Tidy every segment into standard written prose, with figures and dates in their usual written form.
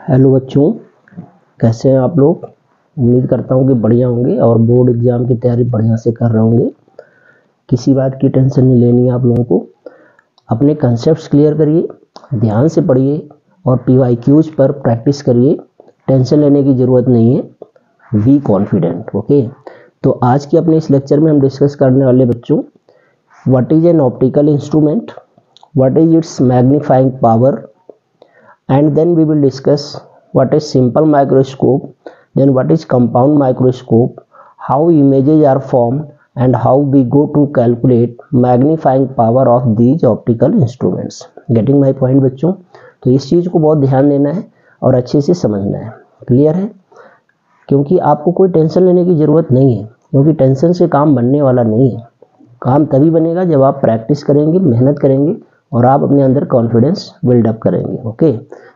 Hello बच्चों, कैसे हैं आप लोग। उम्मीद करता हूँ कि बढ़िया होंगे और बोर्ड एग्जाम की तैयारी बढ़िया से कर रहे होंगे। किसी बात की टेंशन नहीं लेनी है आप लोगों को। अपने कंसेप्ट्स क्लियर करिए, ध्यान से पढ़िए और PYQs पर प्रैक्टिस करिए। टेंशन लेने की ज़रूरत नहीं है, बी कॉन्फिडेंट। ओके, तो आज के अपने इस लेक्चर में हम डिस्कस करने वाले बच्चों, what is an optical instrument, what is it's magnifying power, and then we will discuss what is simple microscope, then what is compound microscope, how images are formed, and how we go to calculate magnifying power of these optical instruments. Getting my point बच्चों। तो इस चीज़ को बहुत ध्यान देना है और अच्छे से समझना है। क्लियर है? क्योंकि आपको कोई टेंशन लेने की ज़रूरत नहीं है, क्योंकि टेंशन से काम बनने वाला नहीं है। काम तभी बनेगा जब आप प्रैक्टिस करेंगे, मेहनत करेंगे और आप अपने अंदर कॉन्फिडेंस बिल्डअप करेंगे। ओके,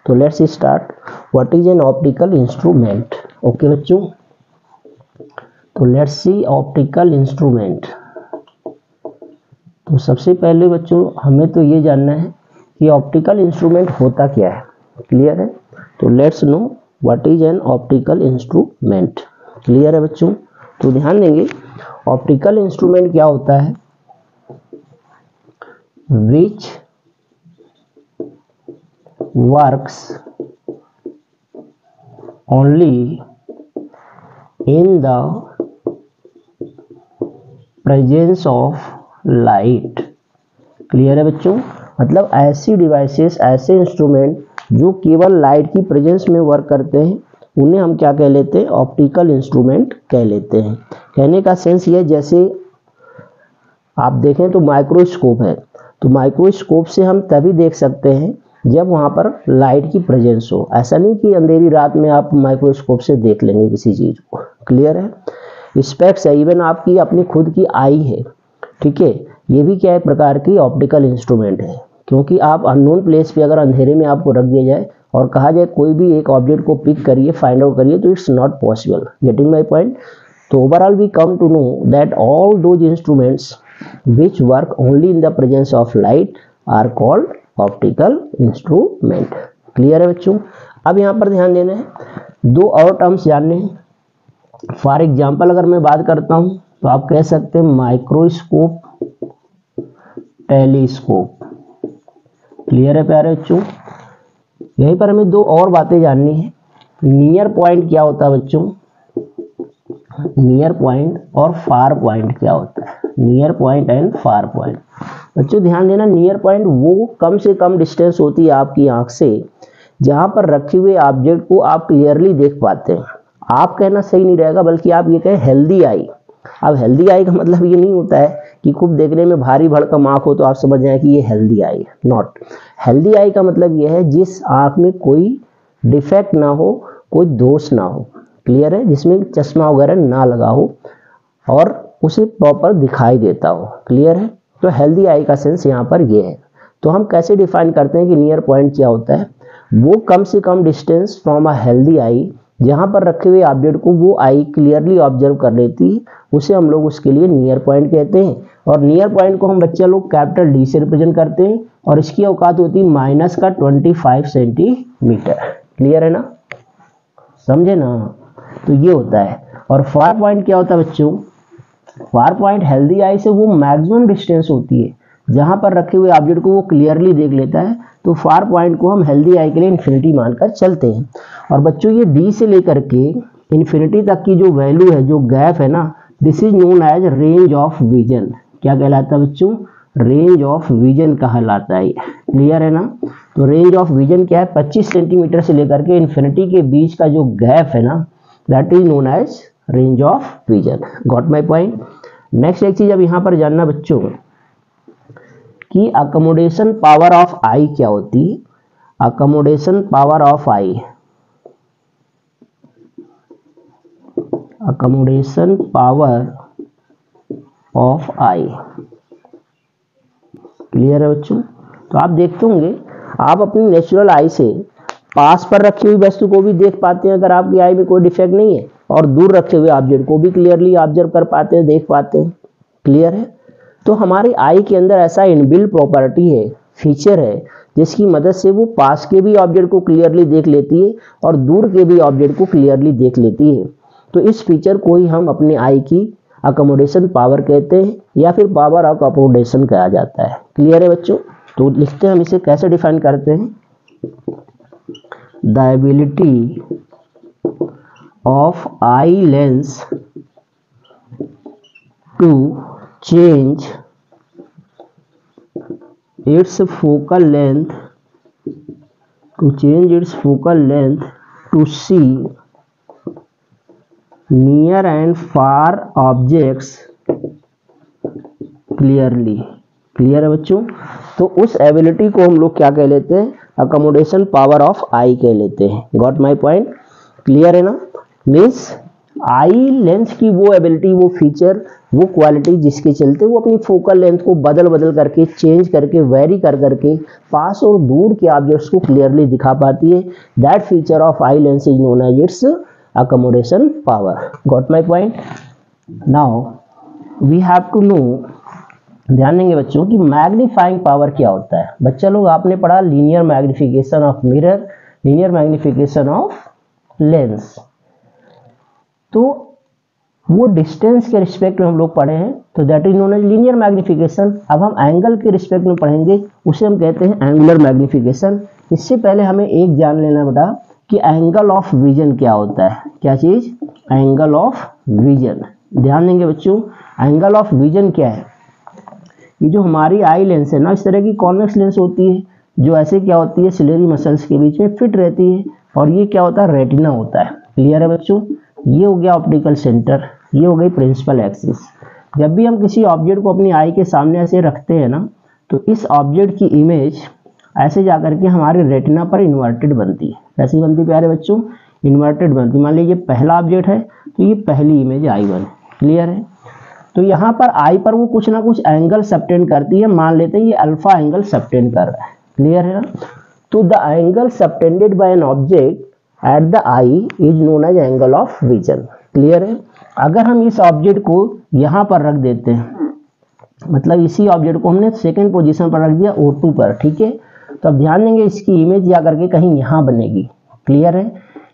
तो let's start. What is an optical instrument. Okay बच्चों, तो लेट्स सी ऑप्टिकल इंस्ट्रूमेंट। तो सबसे पहले बच्चों हमें तो ये जानना है कि ऑप्टिकल इंस्ट्रूमेंट होता क्या है। क्लियर है? तो let's know what is an optical instrument. Clear है बच्चों? तो ध्यान देंगे, ऑप्टिकल इंस्ट्रूमेंट क्या होता है, which works only in the presence of light। Clear है बच्चों? मतलब ऐसी डिवाइसेस, ऐसे इंस्ट्रूमेंट जो केवल लाइट की प्रेजेंस में वर्क करते हैं, उन्हें हम क्या कह लेते हैं, ऑप्टिकल इंस्ट्रूमेंट कह लेते हैं। कहने का सेंस ये, जैसे आप देखें तो माइक्रोस्कोप है, तो माइक्रोस्कोप से हम तभी देख सकते हैं जब वहाँ पर लाइट की प्रेजेंस हो। ऐसा नहीं कि अंधेरी रात में आप माइक्रोस्कोप से देख लेंगे किसी चीज़ को। क्लियर है? स्पेक्स है, इवन आपकी अपनी खुद की आई है, ठीक है, ये भी क्या है, प्रकार की ऑप्टिकल इंस्ट्रूमेंट है। क्योंकि आप अननोन प्लेस पे अगर अंधेरे में आपको रख दिया जाए और कहा जाए कोई भी एक ऑब्जेक्ट को पिक करिए, फाइंड आउट करिए, तो it's not possible. Getting my point? तो overall we come to know that all those instruments which work only in the presence of light are called optical instrument। Clear है बच्चों? अब यहाँ पर ध्यान देना है, दो और टर्म्स जानने हैं। फॉर एग्जाम्पल अगर मैं बात करता हूँ तो आप कह सकते हैं माइक्रोस्कोप, टेलीस्कोप। क्लियर है प्यारे बच्चों? यहीं पर हमें दो और बातें जाननी है। नियर पॉइंट क्या होता है बच्चों, नियर पॉइंट, और फार पॉइंट क्या होता है, near point and far point. बच्चों ध्यान देना, नियर पॉइंट वो कम से कम डिस्टेंस होती है आपकी आंख से जहां पर रखे हुए ऑब्जेक्ट को आप क्लियरली देख पाते हैं। आप कहना सही नहीं रहेगा, बल्कि आप ये कहें हेल्दी आई। अब हेल्दी आई का मतलब ये नहीं होता है कि खूब देखने में भारी भड़कम आंख हो तो आप समझ जाए कि ये हेल्दी आई है। नॉट, हेल्दी आई का मतलब ये है जिस आंख में कोई डिफेक्ट ना हो, कोई दोष ना हो। क्लियर है? जिसमें चश्मा वगैरह ना लगा हो और उसे प्रॉपर दिखाई देता हो। क्लियर है? तो हेल्दी आई का सेंस यहाँ पर ये है। तो हम कैसे डिफाइन करते हैं कि नियर पॉइंट क्या होता है, वो कम से कम distance from a healthy eye जहाँ पर रखे हुए ऑब्जेक्ट को वो आई क्लियरली ऑब्जर्व कर लेती है, उसे हम लोग उसके लिए नियर पॉइंट कहते हैं। और नियर पॉइंट को हम बच्चे लोग कैपिटल D से रिप्रेजेंट करते हैं और इसकी औकात होती है -25 सेंटीमीटर। क्लियर है ना? समझे ना? तो ये होता है। और फार पॉइंट क्या होता है बच्चों, फार पॉइंट हेल्दी आई से वो मैक्सिमम डिस्टेंस होती है जहां पर रखे हुए ऑब्जेक्ट को वो क्लियरली देख लेता है। तो फार पॉइंट को हम हेल्दी आई के लिए इन्फिनिटी मानकर चलते हैं। और बच्चों ये D से लेकर के इन्फिनिटी तक की जो वैल्यू है, जो गैप है ना, this is known as range of vision. क्या कहलाता है बच्चों? रेंज ऑफ विजन कहलाता है। क्लियर है ना? तो रेंज ऑफ विजन क्या है, 25 सेंटीमीटर से लेकर के इन्फिनिटी के बीच का जो गैप है ना, that is known as range of vision. Got my point? Next एक चीज अब यहाँ पर जानना बच्चों कि अकोमोडेशन पावर ऑफ आई क्या होती है। Accommodation power of I, accommodation power of I. Clear है बच्चों? तो आप देखते होंगे, आप अपनी नेचुरल आई से पास पर रखी हुई वस्तु को भी देख पाते हैं अगर आपकी आई में कोई डिफेक्ट नहीं है, और दूर रखे हुए ऑब्जेक्ट को भी क्लियरली ऑब्जर्व कर पाते हैं, देख पाते हैं। क्लियर है? तो हमारी आई के अंदर ऐसा इनबिल्ट प्रॉपर्टी है, फीचर है जिसकी मदद से वो पास के भी ऑब्जेक्ट को क्लियरली देख लेती है और दूर के भी ऑब्जेक्ट को क्लियरली देख लेती है। तो इस फीचर को ही हम अपने आई की अकोमोडेशन पावर कहते हैं या फिर पावर ऑफ अकोमोडेशन कहा जाता है। क्लियर है बच्चों? तो लिखते हैं हम इसे कैसे डिफाइन करते हैं, the ability of eye lens to change its focal length to see near and far objects clearly। Clear है बच्चों? तो उस एबिलिटी को हम लोग क्या कह लेते हैं, अकोमोडेशन पावर ऑफ आई कह लेते हैं। Got my point? क्लियर है ना? मीन्स आई लेंस की वो एबिलिटी, वो फीचर, वो क्वालिटी जिसके चलते वो अपनी फोकल लेंथ को बदल करके, चेंज करके, वेरी करके पास और दूर के ऑब्जेक्ट्स को क्लियरली दिखा पाती है। That feature of eye lens is known as its accommodation power. Got my point? Now we have to know, ध्यान देंगे बच्चों कि मैग्नीफाइंग पावर क्या होता है। बच्चा लोग आपने पढ़ा linear magnification of mirror, linear magnification of lens. तो वो डिस्टेंस के रिस्पेक्ट में हम लोग पढ़े हैं, तो that is known as linear magnification. अब हम एंगल के रिस्पेक्ट में पढ़ेंगे, उसे हम कहते हैं एंगुलर मैग्निफिकेशन। इससे पहले हमें एक जान लेना बेटा कि एंगल ऑफ विजन क्या होता है। क्या चीज? Angle of vision. ध्यान देंगे बच्चों, एंगल ऑफ विजन क्या है? ये जो हमारी आई लेंस है ना, इस तरह की कॉन्वेक्स लेंस होती है जो ऐसे क्या होती है, सिलेरी मसल्स के बीच में फिट रहती है, और ये क्या होता है, रेटिना होता है। क्लियर है बच्चों? ये हो गया ऑप्टिकल सेंटर, ये हो गई प्रिंसिपल एक्सिस। जब भी हम किसी ऑब्जेक्ट को अपनी आई के सामने ऐसे रखते हैं ना, तो इस ऑब्जेक्ट की इमेज ऐसे जाकर के हमारे रेटिना पर इन्वर्टेड बनती है। कैसी बनती प्यारे बच्चों? इन्वर्टेड बनती। मान लीजिए पहला ऑब्जेक्ट है तो ये पहली इमेज I1। क्लियर है? तो यहाँ पर आई पर वो कुछ ना कुछ एंगल सबटेंड करती है। मान लेते हैं ये अल्फा एंगल सबटेंड कर रहा है। क्लियर है ना? तो the angle subtended by an object at the eye is known as angle of vision. Clear है? अगर हम इस ऑब्जेक्ट को यहाँ पर रख देते हैं, मतलब इसी ऑब्जेक्ट को हमने सेकंड पोजीशन पर रख दिया O2 पर, ठीक है, तो अब ध्यान देंगे इसकी इमेज जा करके कहीं यहाँ बनेगी। क्लियर है?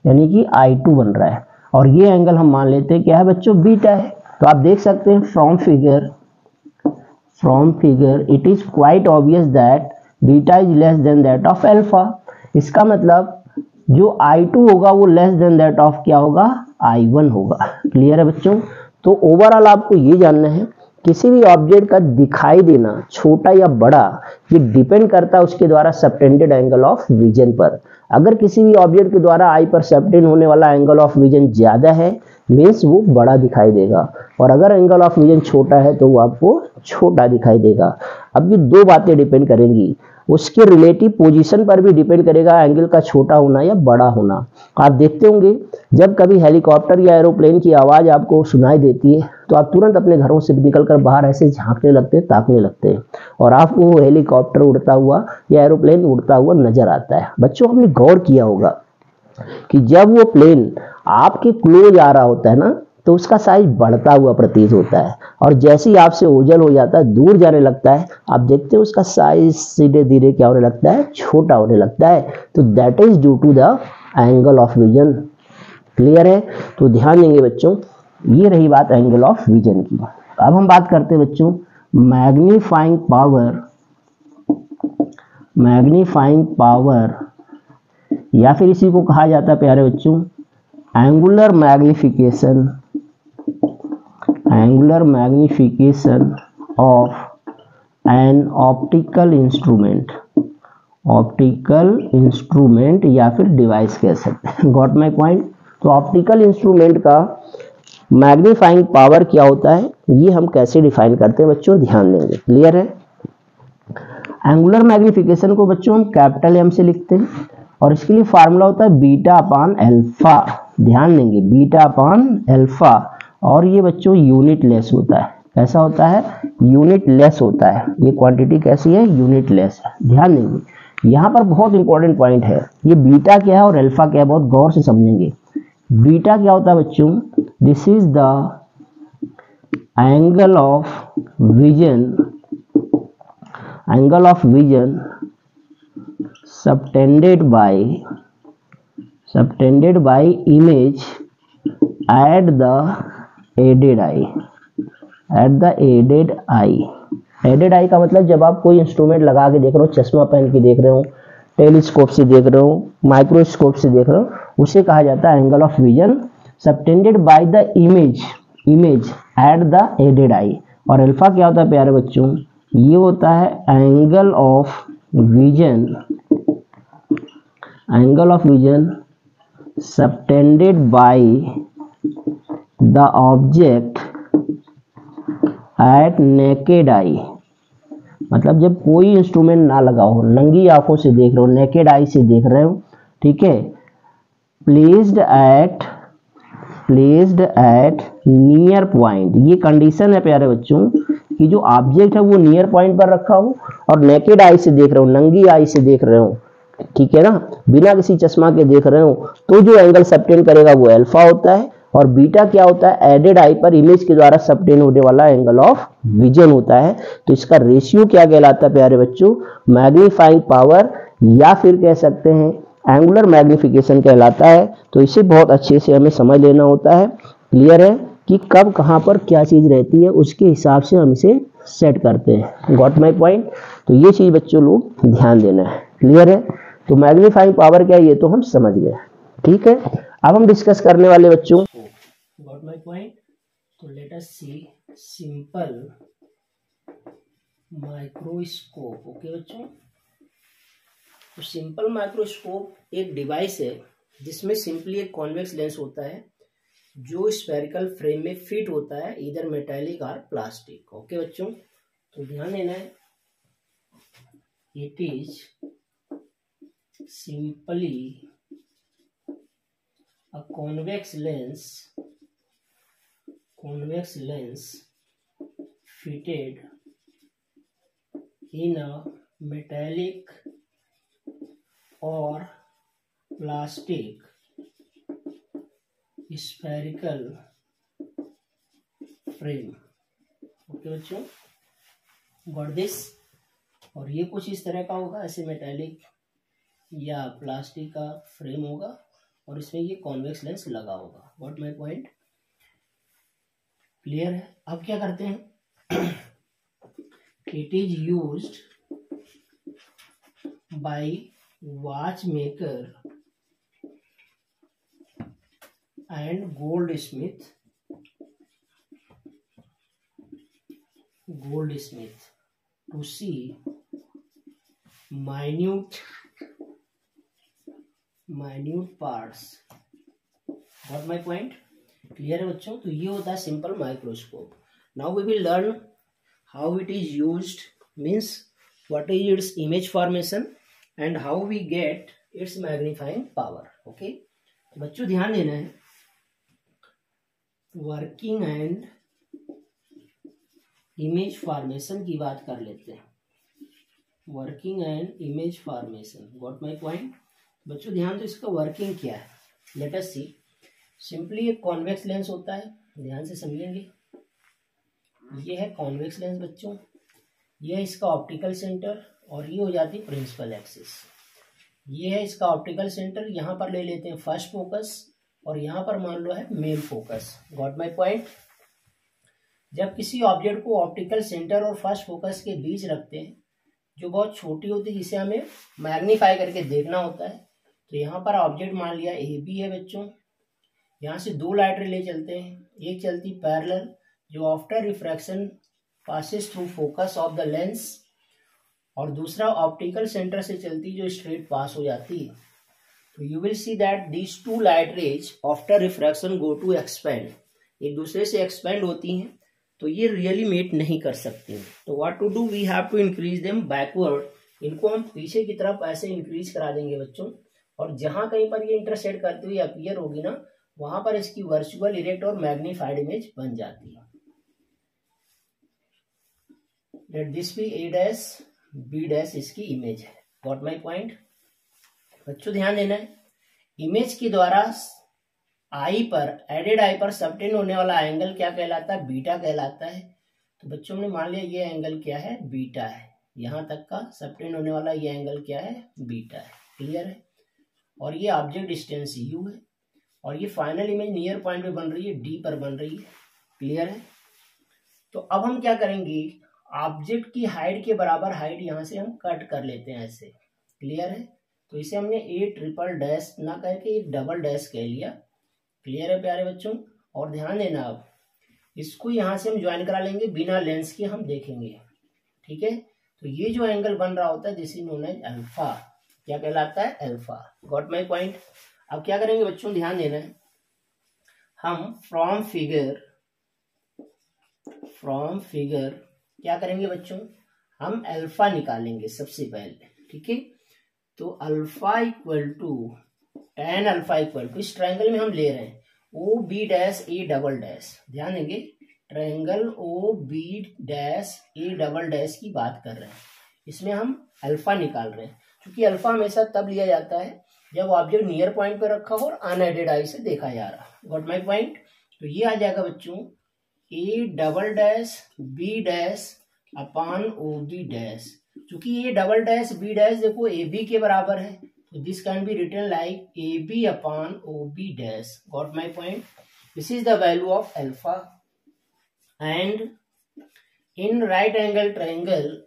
यानी कि I2 बन रहा है, और ये एंगल हम मान लेते हैं क्या है बच्चों, बीटा है। तो आप देख सकते हैं from figure it is quite obvious that beta is less than that of alpha. इसका मतलब जो I2 होगा वो लेस देन दैट ऑफ क्या होगा, I1 होगा। क्लियर है बच्चों? तो ओवरऑल आपको ये जानना है, किसी भी ऑब्जेक्ट का दिखाई देना छोटा या बड़ा ये डिपेंड करता है उसके द्वारा सबटेंडेड एंगल ऑफ विजन पर। अगर किसी भी ऑब्जेक्ट के द्वारा आई पर सबटेंड होने वाला एंगल ऑफ विजन ज्यादा है, मीन्स वो बड़ा दिखाई देगा, और अगर एंगल ऑफ विजन छोटा है तो वो आपको छोटा दिखाई देगा। अब ये दो बातें डिपेंड करेंगी, उसके रिलेटिव पोजीशन पर भी डिपेंड करेगा एंगल का छोटा होना या बड़ा होना। आप देखते होंगे जब कभी हेलीकॉप्टर या एरोप्लेन की आवाज़ आपको सुनाई देती है तो आप तुरंत अपने घरों से निकलकर बाहर ऐसे झांकने लगते हैं, ताकने लगते हैं, और आपको वो हेलीकॉप्टर उड़ता हुआ या एरोप्लेन उड़ता हुआ नजर आता है। बच्चों, आपने गौर किया होगा कि जब वो प्लेन आपके क्लोज आ रहा होता है ना, तो उसका साइज बढ़ता हुआ प्रतीत होता है, और जैसे ही आपसे ओझल हो जाता है, दूर जाने लगता है, आप देखते हो उसका साइज धीरे धीरे क्या होने लगता है, छोटा होने लगता है। तो that is due to the angle of vision. Clear है? तो ध्यान देंगे बच्चों, ये रही बात एंगल ऑफ विजन की। अब हम बात करते हैं बच्चों मैग्नीफाइंग पावर, या फिर इसी को कहा जाता है प्यारे बच्चों angular magnification of an optical instrument या फिर डिवाइस कह सकते हैं। Got my point? तो ऑप्टिकल इंस्ट्रूमेंट का मैग्नीफाइंग पावर क्या होता है, ये हम कैसे डिफाइन करते हैं बच्चों, ध्यान देंगे। क्लियर है? एंगुलर मैग्निफिकेशन को बच्चों हम कैपिटल M से लिखते हैं, और इसके लिए फार्मूला होता है बीटा अपान अल्फा। ध्यान देंगे, बीटा अपान अल्फा, और ये बच्चों यूनिट लेस होता है। कैसा होता है? यूनिट लेस होता है। ये क्वांटिटी कैसी है? यूनिट लेस है। ध्यान देंगे, यहाँ पर बहुत इंपॉर्टेंट पॉइंट है, ये बीटा क्या है और अल्फा क्या है, बहुत गौर से समझेंगे। बीटा क्या होता है बच्चों? This is the angle of vision subtended by image at the aided eye. Aided eye का मतलब जब आप कोई इंस्ट्रूमेंट लगा के देख रहे हो, चश्मा पहन के देख रहे हो, टेलीस्कोप से देख रहे हो, माइक्रोस्कोप से देख रहे हो, उसे कहा जाता है angle of vision subtended by the image at the aided eye. और अल्फा क्या होता है प्यारे बच्चों, ये होता है angle of vision subtended by the object at naked eye. मतलब जब कोई इंस्ट्रूमेंट ना लगा हो, नंगी आंखों से देख रहे हो, नेकेड आई से देख रहे हो, ठीक है, प्लेस्ड एट नियर पॉइंट। ये कंडीशन है प्यारे बच्चों कि जो ऑब्जेक्ट है वो नियर पॉइंट पर रखा हो और नेकेड आई से देख रहे हो, नंगी आई से देख रहे हो, ठीक है ना, बिना किसी चश्मा के देख रहे हो, तो जो एंगल सबटेंड करेगा वो अल्फा होता है। और बीटा क्या होता है, एडेड आई पर इमेज के द्वारा सबटेंड होने वाला एंगल ऑफ विजन होता है। तो इसका रेशियो क्या कहलाता है प्यारे बच्चों, मैग्नीफाइंग पावर, या फिर कह सकते हैं एंगुलर मैग्निफिकेशन कहलाता है। तो इसे बहुत अच्छे से हमें समझ लेना होता है। क्लियर है कि कब कहाँ पर क्या चीज रहती है, उसके हिसाब से हम इसे सेट करते हैं। Got my point. तो ये चीज बच्चों लोग ध्यान देना है। क्लियर है। तो मैग्नीफाइंग पावर क्या है ये तो हम समझ गए, ठीक है। अब हम डिस्कस करने वाले बच्चों, गॉट माई पॉइंट। तो लेट अस सी सिंपल माइक्रोस्कोप। ओके बच्चों, तो सिंपल माइक्रोस्कोप एक डिवाइस है जिसमें सिंपली एक कॉन्वेक्स लेंस होता है जो स्फेरिकल फ्रेम में फिट होता है, इधर मेटालिक और प्लास्टिक। ओके बच्चों, तो ध्यान देना है, it is simply a convex lens fitted in a metallic or plastic spherical frame। Okay बच्चों, गॉट दिस। और ये कुछ इस तरह का होगा, ऐसे मेटालिक या प्लास्टिक का फ्रेम होगा और इसमें ये कॉन्वेक्स लेंस लगा होगा। व्हाट माय पॉइंट, क्लियर है। अब क्या करते हैं, it is used by watchmaker and goldsmith to see minute parts। Got my point? Clear है बच्चों। तो ये होता है simple microscope. Now we will learn how it is used, means what is its image formation and how we get its magnifying power. Okay, तो बच्चों ध्यान देना है, वर्किंग एंड इमेज फॉर्मेशन की बात कर लेते हैं। Working and image formation, got my point. बच्चों ध्यान दो, इसका वर्किंग क्या है, लेट अस सी। सिंपली एक कॉन्वेक्स लेंस होता है, ध्यान से समझेंगे। ये है कॉन्वेक्स लेंस बच्चों, ये है इसका ऑप्टिकल सेंटर और ये हो जाती है प्रिंसिपल एक्सिस। ये है इसका ऑप्टिकल सेंटर, यहाँ पर ले लेते हैं फर्स्ट फोकस और यहाँ पर मान लो है main focus. Got my point. जब किसी ऑब्जेक्ट को ऑप्टिकल सेंटर और फर्स्ट फोकस के बीच रखते हैं, जो बहुत छोटी होती है, जिसे हमें मैग्नीफाई करके देखना होता है, तो यहाँ पर ऑब्जेक्ट मान लिया ए बी है बच्चों। यहाँ से दो लाइट रे चलते हैं, एक चलती पैरेलल जो after refraction passes through focus of the lens, और दूसरा ऑप्टिकल सेंटर से चलती जो स्ट्रेट पास हो जाती है। तो you will see that these two light rays after refraction go to expand, एक दूसरे से एक्सपेंड होती हैं, तो ये रियली मेट नहीं कर सकती हैं। तो what to do, we have to increase them backward. इनको हम पीछे की तरफ ऐसे इंक्रीज करा देंगे बच्चों, और जहां कहीं पर ये इंटरसेक्ट करती हुई अपीयर होगी ना, वहां पर इसकी वर्चुअल, इरेक्ट और मैग्नीफाइड इमेज बन जाती है। Let this be A dash B dash इसकी इमेज है। Got my point. बच्चों ध्यान देना है, इमेज के द्वारा आई पर, एडेड आई पर सबटेंड होने वाला एंगल क्या कहलाता है, बीटा कहलाता है। तो बच्चों ने मान लिया ये एंगल क्या है, बीटा है। यहाँ तक का सबटेंड होने वाला ये एंगल क्या है, बीटा है। क्लियर है। और ये ऑब्जेक्ट डिस्टेंस यू है और ये फाइनल इमेज नियर पॉइंट पे बन रही है, डी पर बन रही है। क्लियर है। तो अब हम क्या करेंगे, ऑब्जेक्ट की हाइट के बराबर हाइट यहाँ से हम कट कर लेते हैं ऐसे। क्लियर है। तो इसे हमने ए ट्रिपल डैश ना कह के एक डबल डैश कह लिया। क्लियर है प्यारे बच्चों। और ध्यान देना, अब इसको यहाँ से हम ज्वाइन करा लेंगे, बिना लेंस के हम देखेंगे। ठीक है। तो ये जो एंगल बन रहा होता है this is known as alpha. क्या कहलाता है, अल्फा। Got my point. अब क्या करेंगे बच्चों, ध्यान देना है, हम फ्रॉम फिगर क्या करेंगे बच्चों, हम अल्फा निकालेंगे सबसे पहले। ठीक है। तो alpha equal to tan alpha equal to, इस ट्रायंगल में हम ले रहे हैं O B dash A double dash. ध्यान देंगे, triangle O B dash A double dash की बात कर रहे हैं, इसमें हम अल्फा निकाल रहे हैं। क्योंकि अल्फा हमेशा तब लिया जाता है जब ऑब्जेक्ट नियर पॉइंट पे रखा हो और अनएडेड आई से देखा जा रहा। Got my point. तो ये आ जाएगा बच्चों A double dash B dash upon O B dash. क्योंकि ये डबल डैश बी डैश देखो ए बी के बराबर है, तो this can be written like A B upon O B dash. Got my point. This is the value of alpha. And in right angle triangle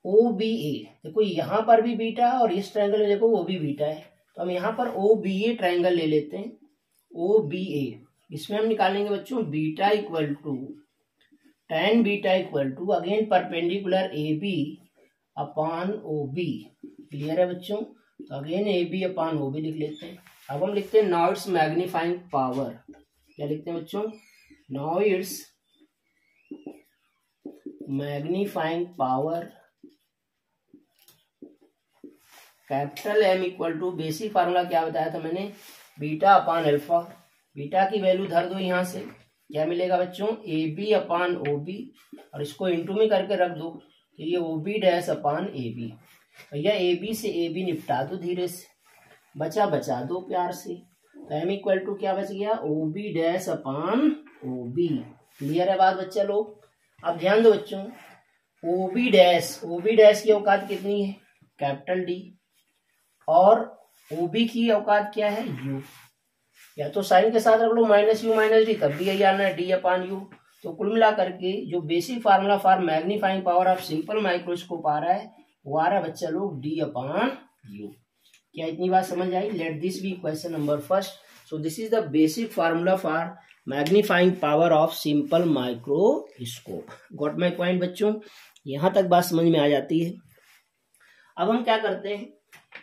O B A, देखो यहाँ पर भी beta है और इस ट्रायंगल में देखो वो भी बीटा है, तो हम यहाँ पर ओ बी ए ट्रायंगल ले लेते हैं। ओ बी ए, इसमें हम निकालेंगे बच्चों beta equal to tan beta equal to again perpendicular A B upon O B. Clear है बच्चों। तो again A B upon O B लिख लेते हैं। अब हम लिखते हैं नाउ इट्स मैग्नीफाइंग पावर। क्या लिखते हैं बच्चों, now it's magnifying power capital M equal to, basic formula क्या बताया था मैंने, बीटा अपान अल्फा। बीटा की वैल्यू धर दो यहाँ से, क्या मिलेगा बच्चों, A B upon O B, और इसको इंटू में करके रख दो, तो ये O B dash upon A B. भैया ए बी से ए बी निपटा दो धीरे से, बचा दो प्यार से। तो एम इक्वल टू क्या बच गया, O B dash upon O B. Clear है बात बच्चा लोग। अब ध्यान दो बच्चों, ओ बी डैश की औकात कितनी है, कैपिटल डी, और ओ बी की औकात क्या है, यू। या तो साइन के साथ रख लो माइनस यू माइनस डी, तब भी यही आना है डी अपान यू। तो कुल मिला करके जो basic formula for magnifying power of simple microscope आ रहा है वो आ रहा है बच्चा लोग डी अपान यू। क्या इतनी बात समझ आई। Let this be question number first. So this is the basic formula for magnifying power of simple microscope. Got my point बच्चों, यहां तक बात समझ में आ जाती है। अब हम क्या करते हैं,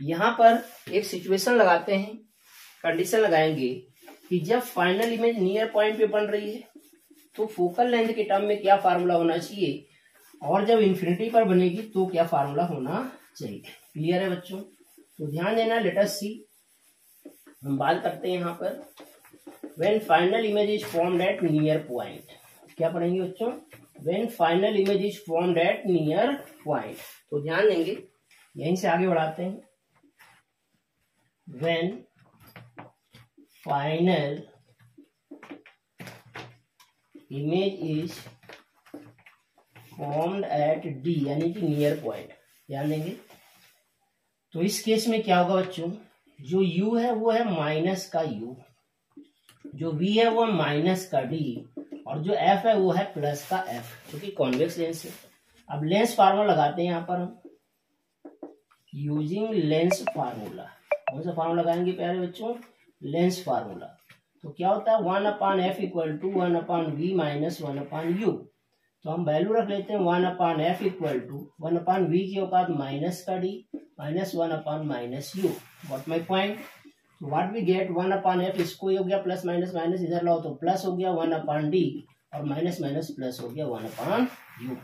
यहां पर एक सिचुएशन लगाते हैं, कंडीशन लगाएंगे कि जब फाइनल इमेज नियर पॉइंट पे बन रही है तो फोकल लेंथ के टर्म में क्या फार्मूला होना चाहिए, और जब इंफिनिटी पर बनेगी तो क्या फार्मूला होना चाहिए। क्लियर है बच्चों। तो ध्यान देना, लेट अस सी। हम बात करते हैं यहाँ पर when final image is formed at near point. क्या पढ़ेंगे बच्चों, when final image is formed at near point. तो ध्यान देंगे, यहीं से आगे बढ़ाते हैं। When final image is formed at D यानी कि नियर पॉइंट, ध्यान देंगे। तो इस केस में क्या होगा बच्चों, जो u है वो है माइनस का u, जो v है वो है माइनस का d, और जो f है वो है प्लस का f, क्योंकि कॉन्वेक्स लेंस है। अब लेंस फार्मूला लगाते हैं यहाँ पर हम, यूजिंग लेंस फार्मूला। कौन सा फार्मूला लगाएंगे प्यारे बच्चों, लेंस फार्मूला। तो क्या होता है, 1 upon F equal to 1 upon V minus 1 upon U. तो हम वैल्यू रख लेते हैं 1 upon F equal to 1 upon V की औकात माइनस का D minus 1 upon minus U. What my point. What we get, 1 upon F, इसको हो गया प्लस माइनस माइनस इधर लाओ तो प्लस हो गया 1 अपान डी, और माइनस माइनस प्लस हो गया 1 अपान यू।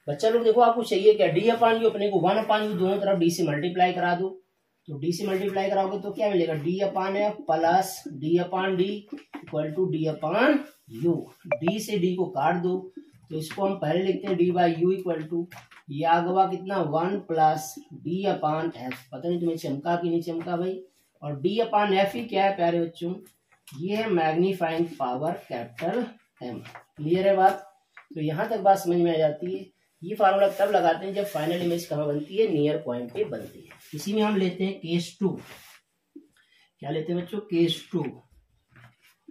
बच्चा लोग देखो आपको चाहिए क्या, डी अपान यू, अपने को 1 अपान यू दोनों तरफ डी से मल्टीप्लाई करा दो। तो डी से मल्टीप्लाई कराओगे तो क्या मिलेगा, d upon f plus d upon d equal to d upon u. D से डी को काट दो, तो इसको हम पहले लिखते हैं d by u equal to, ये आ गया कितना 1 प्लस डी अपान एफ। पता नहीं तुम्हें चमका कि नहीं चमका भाई। और डी अपान एफ ही क्या है प्यारे बच्चों, ये है magnifying power capital M. Clear है बात। तो यहां तक बात समझ में आ जाती है। ये फार्मूला तब लगाते हैं जब फाइनल इमेज कहाँ बनती है, नियर पॉइंट पे बनती है। इसी में हम लेते हैं केस 2। क्या लेते हैं बच्चों, case 2,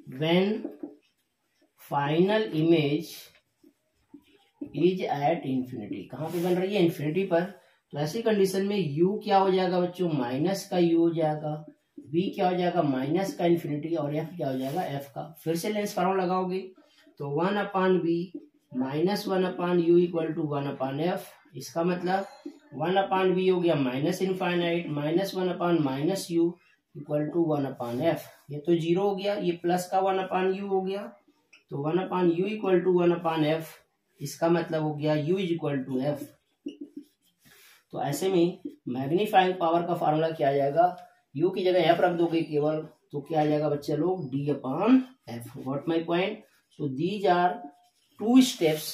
when final image is at infinity. कहाँ पे बन रही है, इंफिनिटी पर। तो ऐसी कंडीशन में u क्या हो जाएगा बच्चों, माइनस का u हो जाएगा, v क्या हो जाएगा, माइनस का इंफिनिटी, और f क्या हो जाएगा, f का। फिर से लेंस फार्मूला लगाओगे तो 1/v minus 1/u equal to 1/f। इसका मतलब 1/v हो गया minus infinite, minus 1/-u equal to 1/f। ये तो 0 हो गया, ये प्लस का 1/u हो गया, तो 1/u इक्वल टू 1/f। इसका मतलब हो गया u is equal to f। तो ऐसे में मैग्नीफाइंग पावर का फार्मूला क्या आ जाएगा, u की जगह f रख दोगे केवल, तो क्या आ जाएगा बच्चे लोग, d/f। Got my point. So these are 2 steps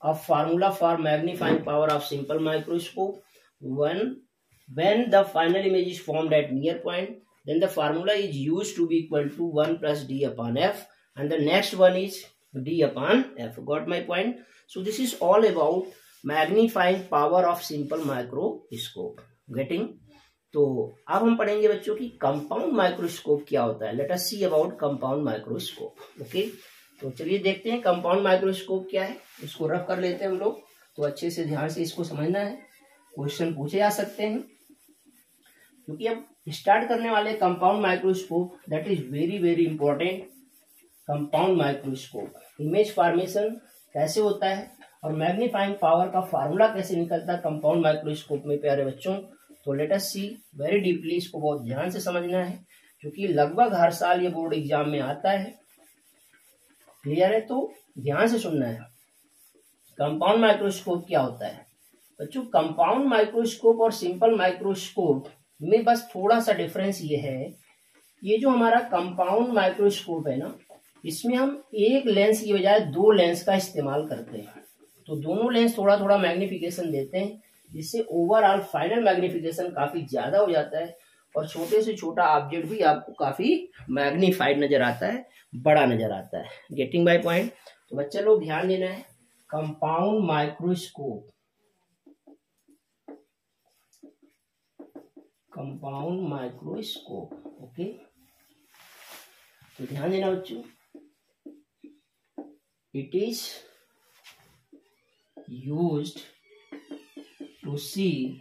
of formula for magnifying power of simple microscope. When the final image is formed at near point, then the formula is used to be equal to 1 plus d/f, and the next one is d/f. Got my point? So this is all about magnifying power of simple microscope. Getting? तो अब हम पढ़ेंगे बच्चों की compound microscope क्या होता है। Late us see about compound microscope. Okay, तो चलिए देखते हैं कंपाउंड माइक्रोस्कोप क्या है। इसको रफ कर लेते हैं हम लोग, तो अच्छे से ध्यान से इसको समझना है, क्वेश्चन पूछे जा सकते हैं। क्योंकि अब स्टार्ट करने वाले compound microscope, that is very very important. Compound microscope, image formation कैसे होता है और मैग्नीफाइंग पावर का फार्मूला कैसे निकलता है कंपाउंड माइक्रोस्कोप में प्यारे बच्चों। तो लेट अस सी वेरी डीपली, इसको बहुत ध्यान से समझना है क्योंकि लगभग हर साल ये बोर्ड एग्जाम में आता है। क्लियर है? तो ध्यान से सुनना है। कंपाउंड माइक्रोस्कोप क्या होता है बच्चों, कंपाउंड माइक्रोस्कोप और सिंपल माइक्रोस्कोप में बस थोड़ा सा डिफरेंस ये है, ये जो हमारा कंपाउंड माइक्रोस्कोप है ना, इसमें हम एक लेंस की बजाय 2 लेंस का इस्तेमाल करते हैं। तो दोनों लेंस थोड़ा थोड़ा मैग्निफिकेशन देते हैं, जिससे ओवरऑल फाइनल मैग्निफिकेशन काफी ज्यादा हो जाता है और छोटे से छोटा ऑब्जेक्ट भी आपको काफी मैग्नीफाइड नजर आता है, बड़ा नजर आता है। Getting my point? तो बच्चे लोग ध्यान देना है, compound microscope, compound microscope. Okay, तो ध्यान देना बच्चों, it is used to see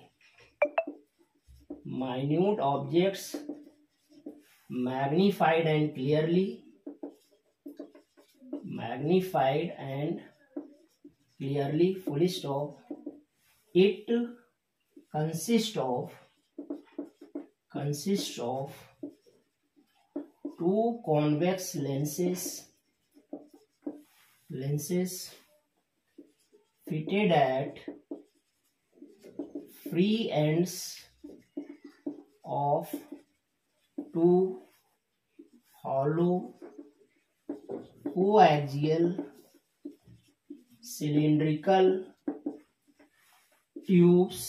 minute objects magnified and clearly, full stop. It consists of 2 convex lenses fitted at free ends of 2 hollow coaxial cylindrical tubes,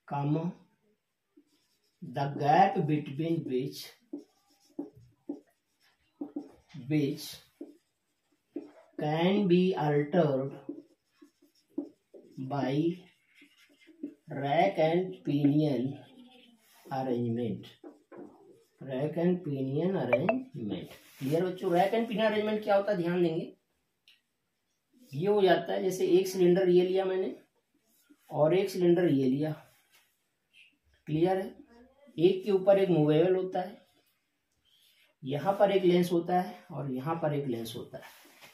comma, the gap between which can be altered by rack and pinion arrangement. Clear बच्चों? Rack and pinion arrangement क्या होता है, ध्यान देंगे। ये हो जाता है जैसे एक सिलेंडर ये लिया मैंने और एक सिलेंडर ये लिया। क्लियर है? एक के ऊपर एक मूवेबल होता है, यहाँ पर एक लेंस होता है और यहाँ पर एक लेंस होता है।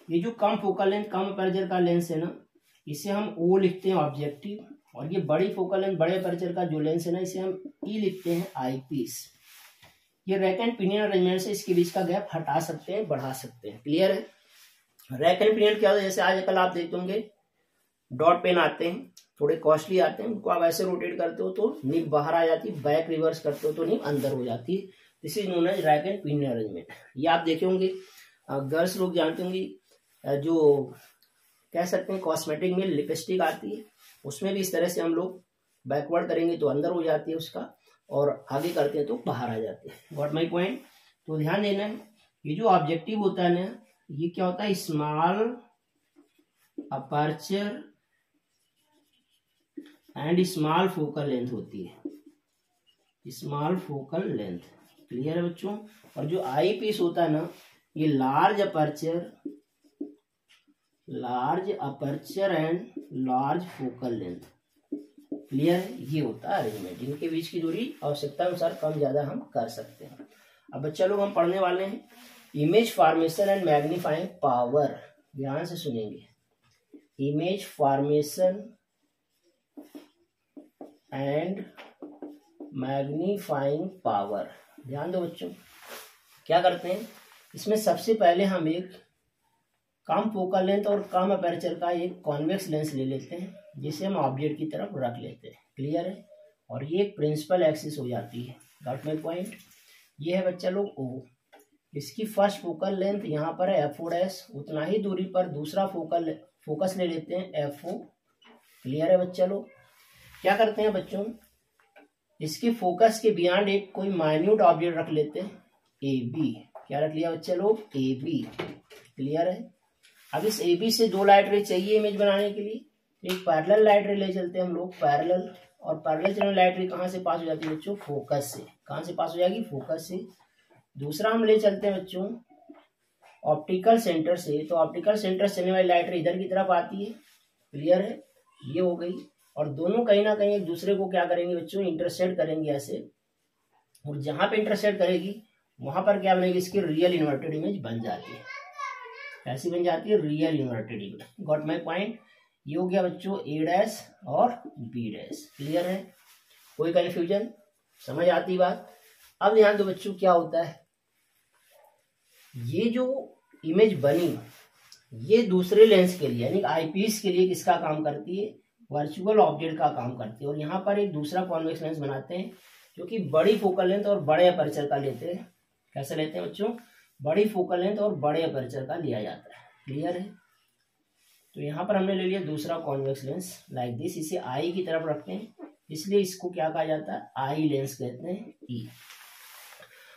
ये जो कम फोकल लेंथ, कम अपर्चर का लेंस है ना, इसे हम ओ लिखते हैं ऑब्जेक्टिव, और ये बड़ी फोकल लेंथ, बड़े अपर्चर का जो लेंस है ना, इसे हम ई लिखते हैं आई पीस। ये रैक एंड पिनियन अरेंजमेंट से इसके बीच का गैप हटा सकते हैं, बढ़ा सकते हैं। क्लियर है? रैक एंड पिनियन क्या होता है, जैसे आजकल आप देखते होंगे डॉट पेन आते हैं, थोड़े कॉस्टली आते हैं, उनको आप ऐसे रोटेट करते हो तो निब बाहर आ जाती है, बैक रिवर्स करते हो तो निब अंदर हो जाती है। This is known as rack and pinion arrangement. ये आप देखे होंगे, गर्ल्स लोग जानते होंगे, जो कह सकते हैं कॉस्मेटिक में लिपस्टिक आती है, उसमें भी इस तरह से हम लोग बैकवर्ड करेंगे तो अंदर हो जाती है उसका, और आगे करते हैं तो बाहर आ जाती है। Got my point? तो ध्यान देना है, ये जो ऑब्जेक्टिव होता है ना, ये क्या होता है, small aperture and small focal length होती है, स्मॉल फोकल लेंथ। क्लियर है बच्चों। और जो आई पीस होता है ना, ये large aperture and large focal length. Clear है, ये होता है अरेंजमेंट। इनके बीच की दूरी आवश्यकता अनुसार कम ज्यादा हम कर सकते हैं। अब बच्चा लोग हम पढ़ने वाले हैं image formation and magnifying power. ध्यान से सुनेंगे, image formation and magnifying power. ध्यान दो बच्चों, क्या करते हैं इसमें, सबसे पहले हम एक कम फोकल लेंथ और कम अपर्चर का एक कॉन्वेक्स लेंस ले लेते हैं, जिसे हम ऑब्जेक्ट की तरफ रख लेते हैं। क्लियर है, और ये एक प्रिंसिपल एक्सिस हो जाती है। Got my point. ये है बच्चा लोग ओ, इसकी फर्स्ट फोकल लेंथ यहाँ पर है एफ ओ डैश, उतना ही दूरी पर दूसरा फोकस ले लेते हैं एफ ओ। क्लियर है बच्चा लोग। क्या करते हैं बच्चों, इसके फोकस के बियॉन्ड एक कोई माइन्यूट ऑब्जेक्ट रख लेते हैं ए बी। क्या रख लिया बच्चा लोग, ए बी। क्लियर है। अब इस ए बी से दो लाइट रे चाहिए इमेज बनाने के लिए, एक पैरेलल लाइट रे ले चलते हैं हम लोग, पैरेलल। और पैरेलल चलने लाइट रे कहाँ से पास हो जाती है बच्चों, फोकस से। कहाँ से पास हो जाएगी, फोकस से। दूसरा हम ले चलते हैं बच्चों ऑप्टिकल सेंटर से, तो ऑप्टिकल सेंटर से चलने वाली लाइट रे इधर की तरफ आती है। क्लियर है, ये हो गई। और दोनों कहीं ना कहीं एक दूसरे को क्या करेंगे बच्चों, इंटरसेक्ट करेंगे ऐसे, और जहां पे इंटरसेक्ट करेगी वहां पर क्या बनेगी, इसकी रियल इन्वर्टेड इमेज बन जाती है। कैसी बन जाती है, real inverted image. Got my point. ये हो गया बच्चों ए डैश और बी डैश। क्लियर है, कोई कंफ्यूजन, समझ आती बात। अब ध्यान दो बच्चों, क्या होता है, ये जो इमेज बनी ये दूसरे लेंस के लिए यानी आईपीस के लिए किसका काम करती है, वर्चुअल ऑब्जेक्ट का काम करती है। और यहाँ पर एक दूसरा कॉन्वेक्स लेंस बनाते हैं जो कि बड़ी फोकल लेंथ और बड़े अपर्चर का लेते हैं। कैसे लेते हैं बच्चों, बड़ी फोकल लेंथ और बड़े अपर्चर का लिया जाता है। क्लियर है, तो यहाँ पर हमने ले लिया दूसरा कॉन्वेक्स लेंस लाइक दिस, इसे आई की तरफ रखते हैं, इसलिए इसको क्या कहा जाता है, आई लेंस कहते हैं, ई।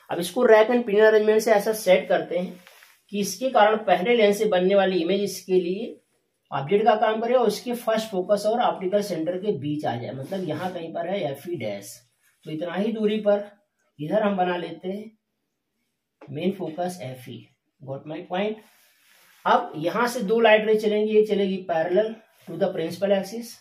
अब इसको रैक एंड पिन अरेंजमेंट से ऐसा सेट करते हैं कि इसके कारण पहले लेंस से बनने वाली इमेज इसके लिए ऑब्जेक्ट का काम करे और इसके फर्स्ट फोकस और ऑप्टिकल सेंटर के बीच आ जाए। मतलब यहाँ कहीं पर है एफ ई डैश, तो इतना ही दूरी पर इधर हम बना लेते हैं main focus F E. Got my point. अब यहां से दो लाइट रे चलेंगी, एक चलेगी parallel to the principal axis,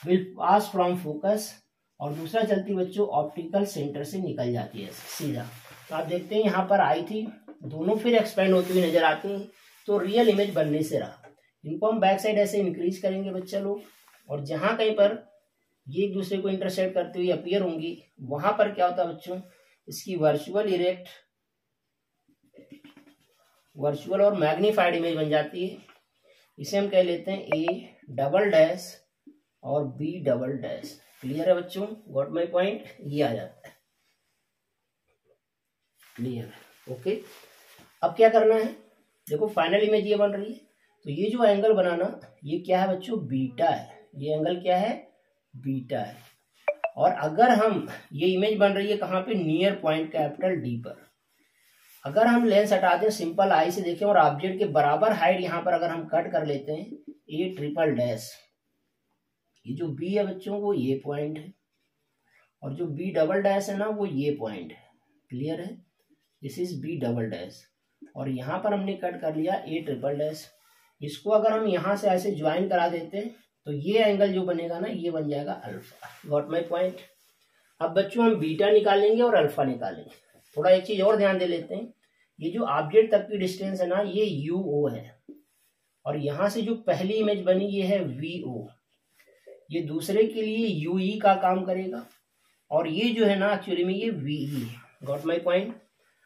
will pass from focus, और दूसरा चलती बच्चों ऑप्टिकल सेंटर से निकल जाती है सीधा। तो आप देखते हैं यहाँ पर आई थी, दोनों फिर एक्सपेंड होती हुई नजर आती हैं, तो रियल इमेज बनने से रहा। इनको हम बैक साइड ऐसे इंक्रीज करेंगे बच्चा लोग, और जहां कहीं पर ये एक दूसरे को इंटरसेक्ट करते हुए अपीयर होंगी वहां पर क्या होता है बच्चों, इसकी वर्चुअल और मैग्नीफाइड इमेज बन जाती है। इसे हम कह लेते हैं ए डबल डैश और बी डबल डैश। क्लियर है बच्चों, गॉट माय पॉइंट, ये आ जाता है। Clear, okay. अब क्या करना है, देखो फाइनल इमेज ये बन रही है, तो ये जो एंगल बनाना ये क्या है बच्चों, बीटा है। ये एंगल क्या है, बीटा है। और अगर हम ये इमेज बन रही है कहाँ पे, नियर पॉइंट कैपिटल डी पर। अगर हम लेंस हटा दें सिंपल आई से देखें और ऑब्जेक्ट के बराबर हाइट यहाँ पर अगर हम कट कर लेते हैं ए ट्रिपल डैश, ये जो बी है बच्चों वो ये पॉइंट है, और जो बी डबल डैश है ना वो ये पॉइंट है। क्लियर है, this is B double dash, और यहाँ पर हमने कट कर लिया ए ट्रिपल डैश। इसको अगर हम यहाँ से ऐसे ज्वाइन करा देते हैं तो ये एंगल जो बनेगा ना ये बन जाएगा अल्फा। Got my point. अब बच्चों हम बीटा निकालेंगे और अल्फा निकालेंगे। थोड़ा एक चीज और ध्यान दे लेते हैं, ये जो ऑब्जेक्ट तक की डिस्टेंस है ना ये यूओ है, और यहां से जो पहली इमेज बनी ये है वीओ, ये दूसरे के लिए यूई का काम करेगा, और ये जो है ना एक्चुअली में ये वीई है। Got my point.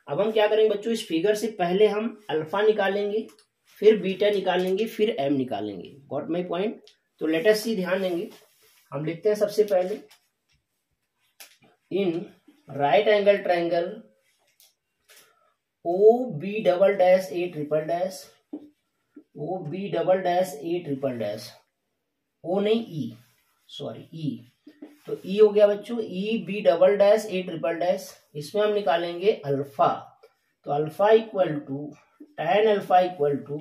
अब हम क्या करेंगे बच्चों, इस फिगर से पहले हम अल्फा निकालेंगे, फिर बीटा निकालेंगे, फिर एम निकालेंगे। Got my point. तो लेट अस सी, ध्यान देंगे, हम लिखते हैं सबसे पहले in right angle triangle O B double dash A triple dash, O B double dash A triple dash, O नहीं ई, सॉरी ई, तो ई हो गया बच्चों, E B double dash A triple dash, इसमें हम निकालेंगे अल्फा। तो alpha equal to tan alpha equal to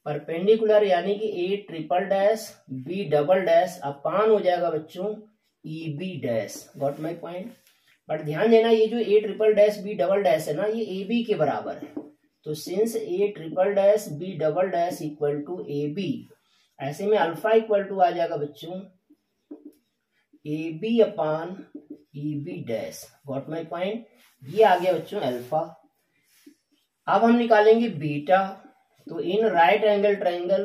perpendicular यानी कि A triple dash B double dash upon हो जाएगा बच्चों E B dash. Got my point. But ध्यान देना ये जो A triple dash B double dash है ना ये ए बी के बराबर है, तो since A triple dash B double dash equal to A B, ऐसे में अल्फा इक्वल टू आ जाएगा बच्चों A B upon E B dash. Got my point. ये आ गया बच्चों अल्फा। अब हम निकालेंगे बीटा, तो in right angle triangle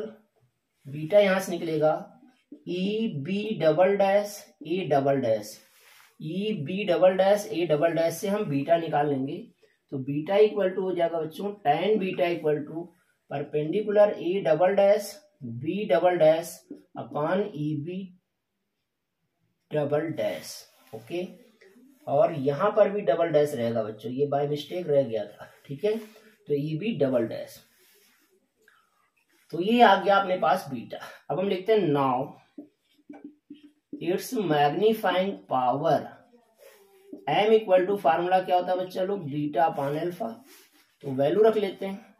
beta यहां से निकलेगा E B double dash A double dash, E B double dash A double dash से हम बीटा निकाल लेंगे। तो बीटा इक्वल टू हो जाएगा बच्चों tan beta equal to perpendicular A double dash B double dash upon E B double dash. Okay, और यहां पर भी डबल डैश रहेगा बच्चों, ये बाय मिस्टेक रह गया था, ठीक है। तो ई बी डबल डैश, तो ये आ गया अपने पास बीटा। अब हम लिखते हैं now it's magnifying power M equal to, formula क्या होता है बच्चा लोग, बीटा अपान अल्फा। तो वैल्यू रख लेते हैं।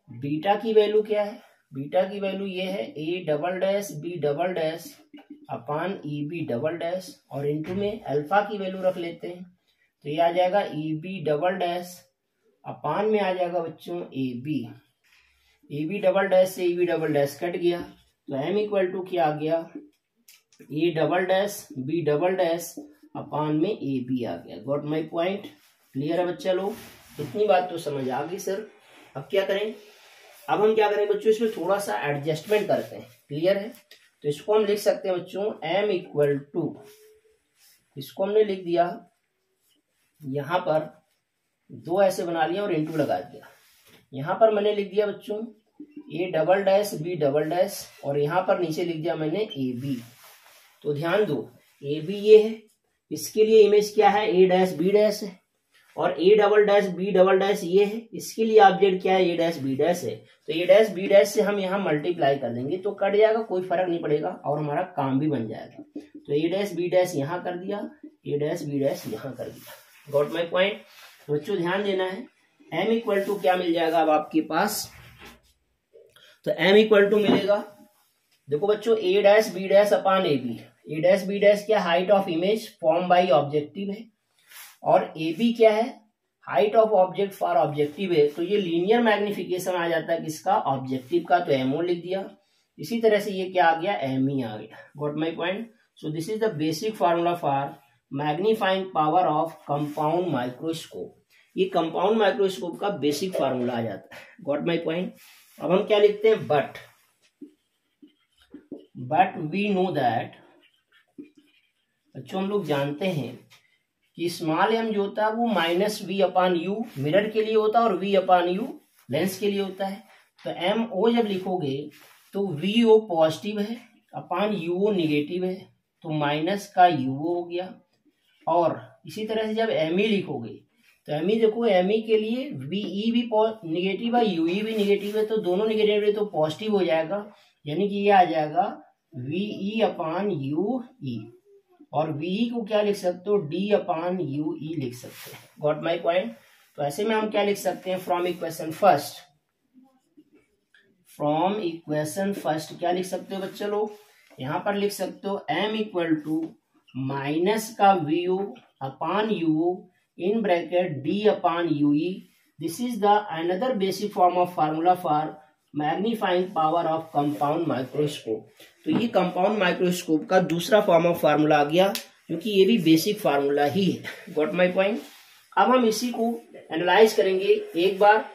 बीटा की वैल्यू क्या है, बीटा की वैल्यू ये है A double dash B double dash upon E B double dash, और इनटू में अल्फा की वैल्यू रख लेते हैं। तो ये आ जाएगा E B double dash upon में आ जाएगा बच्चों ए बी डबल डैश से E B double dash cut गया, तो एम इक्वल टू क्या आ गया A double dash B double dash upon में ए बी आ गया। Got my point. क्लियर है बच्चा लोग, इतनी बात तो समझ आ गई सर। अब क्या करें, अब हम क्या करें बच्चों, इसमें थोड़ा सा एडजस्टमेंट करते हैं। क्लियर है, तो इसको हम लिख सकते हैं बच्चों एम इक्वल टू, इसको हमने लिख दिया यहां पर दो ऐसे बना लिया और इंटू लगा दिया। यहां पर मैंने लिख दिया बच्चों A double dash B double dash, और यहां पर नीचे लिख दिया मैंने ए बी। तो ध्यान दो ए बी ये है, इसके लिए इमेज क्या है ए डैश बी डैश है, और A double dash B double dash ये है, इसके लिए ऑब्जेक्ट क्या है ए डैश बी डैश है। तो ए डैश बी डैश से हम यहाँ मल्टीप्लाई कर देंगे तो कट जाएगा, कोई फर्क नहीं पड़ेगा और हमारा काम भी बन जाएगा। तो ए डैश बी डैश यहाँ कर दिया, ए डैश बी डैश यहाँ कर दिया। Got my point. तो बच्चों ध्यान देना है, एम इक्वल टू क्या मिल जाएगा अब आपके पास, तो एम इक्वल टू मिलेगा, देखो बच्चों A dash B dash upon A B. A dash B dash क्या height of image form by objective है, और ए बी क्या है height of object for objective है। तो ये लीनियर मैग्निफिकेशन आ जाता है किसका, ऑब्जेक्टिव का, तो एमओ लिख दिया। इसी तरह से ये क्या आ गया एम ई आ गया। Got my point. So this is the basic formula for magnifying power of compound microscope. ये कंपाउंड माइक्रोस्कोप का बेसिक फार्मूला आ जाता है। Got my point. अब हम क्या लिखते हैं, बट वी नो दैट, बच्चों हम लोग जानते हैं कि स्मॉल एम जो होता है वो minus V upon you mirror के लिए होता है और वी अपान यू लेंस के लिए होता है। तो एम ओ जब लिखोगे तो वी ओ पॉजिटिव है अपान यू ओ निगेटिव है, तो माइनस का यू ओ हो गया। और इसी तरह से जब एम ई लिखोगे तो एम ई देखो, एम ई के लिए वी ई भी निगेटिव है यू ई भी निगेटिव है, तो दोनों निगेटिव है तो पॉजिटिव हो जाएगा, यानी कि ये आ जाएगा वी ई अपान यू ई, और वी को क्या लिख सकते हो डी अपान यू ई लिख सकते हैं। Got my point. तो ऐसे में हम क्या लिख सकते हैं, फ्रॉम इक्वेशन फर्स्ट क्या लिख सकते हो बच्चे लोग, यहां पर लिख सकते हो एम इक्वल टू माइनस का V O upon U in bracket D upon U E. This is the another basic form of formula for magnifying power of compound microscope. तो ये कंपाउंड माइक्रोस्कोप का दूसरा फॉर्म ऑफ फार्मूला आ गया, क्योंकि ये भी basic formula ही है। Got my point. अब हम इसी को एनालाइज करेंगे, एक बार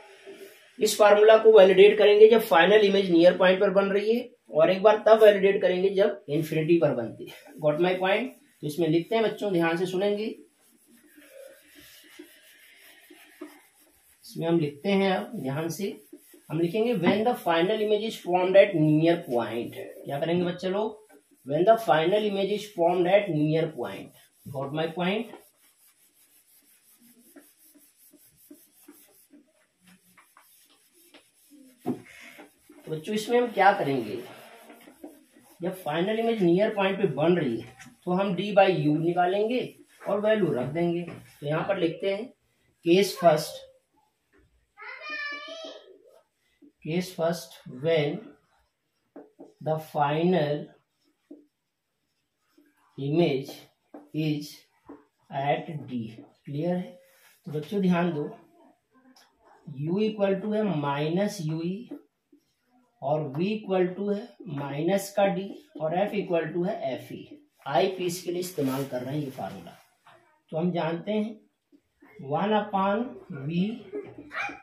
इस फार्मूला को वैलिडेट करेंगे जब फाइनल इमेज नियर पॉइंट पर बन रही है, और एक बार तब वैलिडेट करेंगे जब इन्फिनिटी पर बनती है। Got my point. तो इसमें लिखते हैं बच्चों, ध्यान से सुनेंगे, इसमें हम लिखते हैं, अब ध्यान से हम लिखेंगे when the final image is formed at near point. क्या करेंगे बच्चे लोग, when the final image is formed at near point. Got my point. तो बच्चों इसमें हम क्या करेंगे, जब फाइनल इमेज नियर पॉइंट पे बन रही है तो हम डी बाई यू निकालेंगे और वैल्यू रख देंगे। तो यहां पर लिखते हैं case first, case first, when the final image is at D. Clear है? तो बच्चों ध्यान दो, u इक्वल टू है माइनस ui और v इक्वल टू है माइनस का d और f इक्वल टू है एफ ई। आई पीस के लिए इस्तेमाल कर रहे हैं ये फार्मूला। तो हम जानते हैं 1/v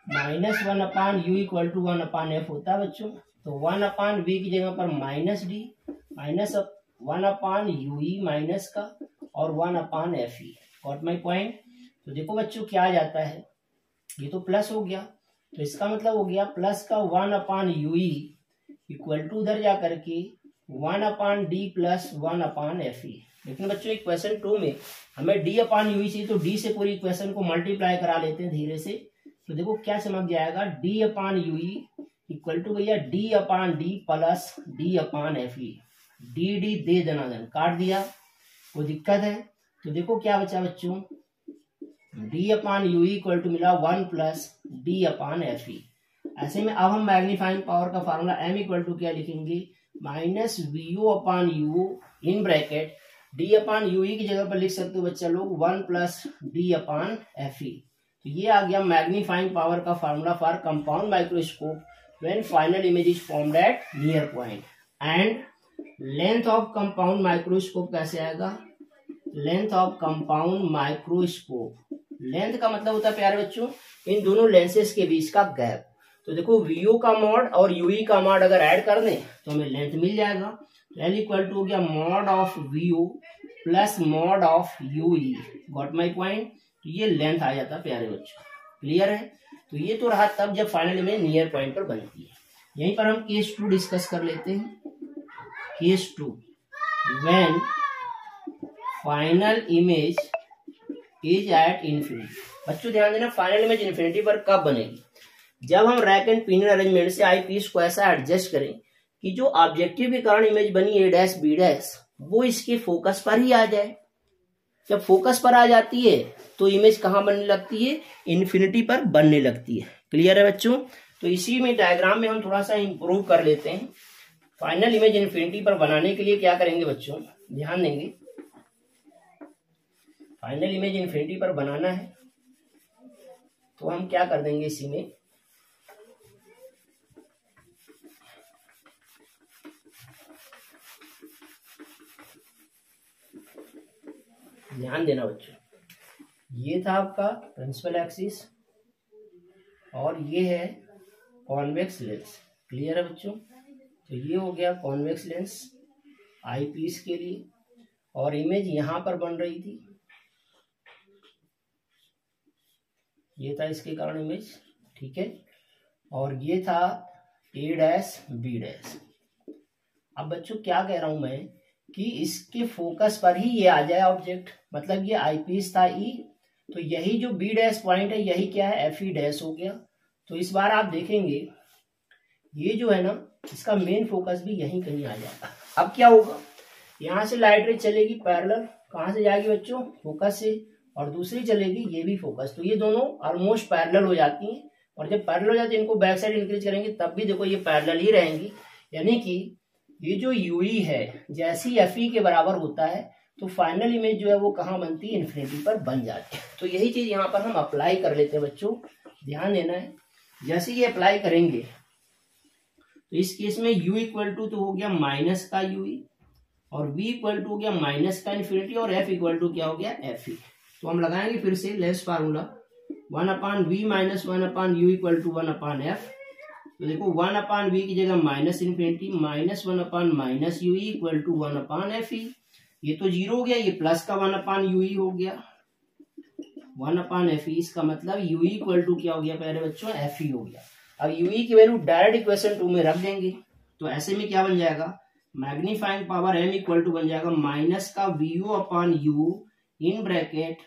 minus 1/u equal to 1/f होता है बच्चों। तो 1/v की जगह पर minus D minus 1/ue minus का और 1/fe। Got my point? तो देखो बच्चों क्या आ जाता है, ये तो प्लस हो गया, तो इसका मतलब हो गया प्लस का 1/ue इक्वल टू उधर जा करके 1/d प्लस 1/fe। लेकिन बच्चों इक्वेशन 2 में हमें d/ue चाहिए, तो d से पूरी इक्वेशन को मल्टीप्लाई करा लेते हैं धीरे से। तो देखो क्या समझ जाएगा, d/ue इक्वल टू भैया d/d प्लस d/fe। डी दे दनादन काट दिया, कोई दिक्कत है? तो देखो क्या बचा बच्चों, d/ue इक्वल टू मिला 1 प्लस d/fe। ऐसे में अब हम मैग्नीफाइंग पावर का फार्मूला m इक्वल टू क्या लिखेंगे, minus vu/u in bracket d/ue की जगह पर लिख सकते हो बच्चा लोग 1 प्लस d/fe। तो ये आ गया मैग्नीफाइंग पावर का formula for compound microscope when final image is formed at near point. And length of compound microscope कैसे आएगा, length of compound microscope, length का मतलब होता है प्यारे बच्चों इन दोनों लेंसेज के बीच का गैप। तो देखो वीओ का मॉड और यूई का मॉड अगर ऐड कर दें तो हमें लेंथ मिल जाएगा। तो एल इक्वल टू हो गया mod of VO plus mod of UE. Got my point? तो ये लेंथ आ जाता प्यारे बच्चों। क्लियर है? तो ये तो रहा तब जब फाइनल इमेज नियर पॉइंट पर बनती है। यहीं पर हम केस 2 डिस्कस कर लेते हैं। Case 2, when final image is at infinity. बच्चों ध्यान देना, फाइनल इमेज इन्फिनिटी पर कब बनेगी, जब हम रैक एंड पिनियन अरेंजमेंट से आई पीस को ऐसा एडजस्ट करें कि जो ऑब्जेक्टिव के कारण इमेज बनी ए डैश बी डैश वो इसके फोकस पर ही आ जाए। जब फोकस पर आ जाती है तो इमेज कहाँ बनने लगती है, इन्फिनिटी पर बनने लगती है। क्लियर है बच्चों? तो इसी में डायग्राम में हम थोड़ा सा इंप्रूव कर लेते हैं। फाइनल इमेज इन्फिनिटी पर बनाने के लिए क्या करेंगे बच्चों, ध्यान देंगे। फाइनल इमेज इन्फिनिटी पर बनाना है तो हम क्या कर देंगे, इसी में ध्यान देना बच्चों, ये था आपका प्रिंसिपल एक्सिस और ये है कॉन्वेक्स लेंस। क्लियर है बच्चों? तो ये हो गया कॉन्वेक्स लेंस आई पीस के लिए और इमेज यहां पर बन रही थी, ये था इसके कारण इमेज। ठीक है? और ये था ए डैश बी डैश। अब बच्चों क्या कह रहा हूं मैं कि इसके फोकस पर ही ये आ जाए ऑब्जेक्ट, मतलब ये आई पीस था ई, तो यही जो बी डैश पॉइंट है यही क्या है, एफ ई डैश हो गया। तो इस बार आप देखेंगे ये जो है ना इसका मेन फोकस भी यहीं कहीं आ जाएगा। अब क्या होगा, यहां से लाइट रे चलेगी पैरेलल, कहां से जाएगी बच्चों, फोकस से, और दूसरी चलेगी ये भी फोकस। तो ये दोनों ऑलमोस्ट पैरेलल हो जाती हैं और जब पैरेलल हो जाती है इनको बैक साइड इंक्रीज करेंगे तब भी देखो ये पैरेलल ही रहेंगी। यानी कि ये जो यूई है जैसी एफ ई के बराबर होता है तो फाइनल इमेज जो है वो कहाँ बनती है, इन्फिनिटी पर बन जाती है। तो यही चीज यहाँ पर हम अप्लाई कर लेते हैं बच्चों, ध्यान देना है। जैसे ये अप्लाई करेंगे तो इस केस में u इक्वल टू तो हो गया माइनस का यूई और v इक्वल टू हो गया माइनस का इन्फिनिटी और f इक्वल टू क्या हो गया, एफ ई। तो हम लगाएंगे फिर से lens formula 1/v minus 1/u equal to 1/f। तो देखो 1/v की जगह माइनस इन्फिनिटी माइनस 1/माइनस यूई इक्वल टू 1/fe। ये तो जीरो हो गया, ये प्लस का 1/ui हो गया 1/fe। इसका मतलब ui इक्वल टू क्या हो गया प्यारे बच्चों, fe हो गया। अब ui की वैल्यू डायरेक्ट इक्वेशन 2 में रख देंगे तो ऐसे में क्या बन जाएगा, magnifying power m equal to बन जाएगा माइनस का vu/u इन ब्रैकेट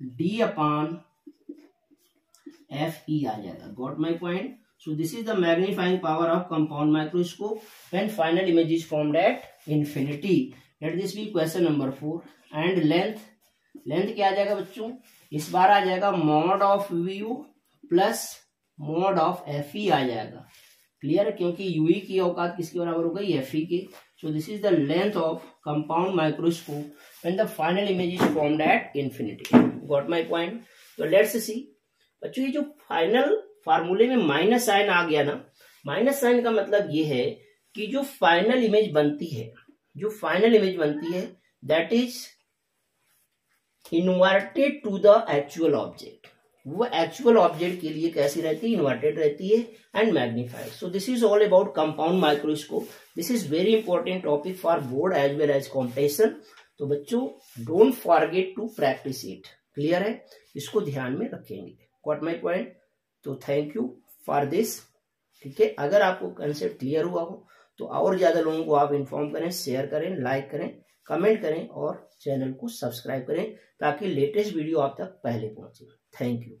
d/fe आ जाएगा। Got my point? So this is the magnifying power of compound microscope when final image is formed at infinity. Let this be question number 4. And length क्या आ जाएगा बच्चों, इस बार आ जाएगा mod of vu plus mod of F E आ जाएगा। Clear है, क्योंकि Yui की औकात किसके बराबर हो गई, एफ ई के। सो this is the length of compound microscope and the final image is formed at infinity. Got my point. तो लेट्स सी बच्चों, ये जो फाइनल फार्मूले में माइनस साइन आ गया ना, माइनस साइन का मतलब ये है कि जो फाइनल इमेज बनती है, जो फाइनल इमेज बनती है that is inverted to the actual object. वो एक्चुअल ऑब्जेक्ट के लिए कैसी रहती है, इन्वर्टेड रहती है and magnified. So this is all about compound microscope. This is very important topic for board as well as competition. तो बच्चों don't forget to practise it. Clear है, इसको ध्यान में रखेंगे। Got my point. तो थैंक यू फॉर दिस। ठीक है, अगर आपको कंसेप्ट क्लियर हुआ हो तो और ज्यादा लोगों को आप इन्फॉर्म करें, शेयर करें, लाइक करें, कमेंट करें और चैनल को सब्सक्राइब करें ताकि लेटेस्ट वीडियो आप तक पहले पहुंचे। Thank you.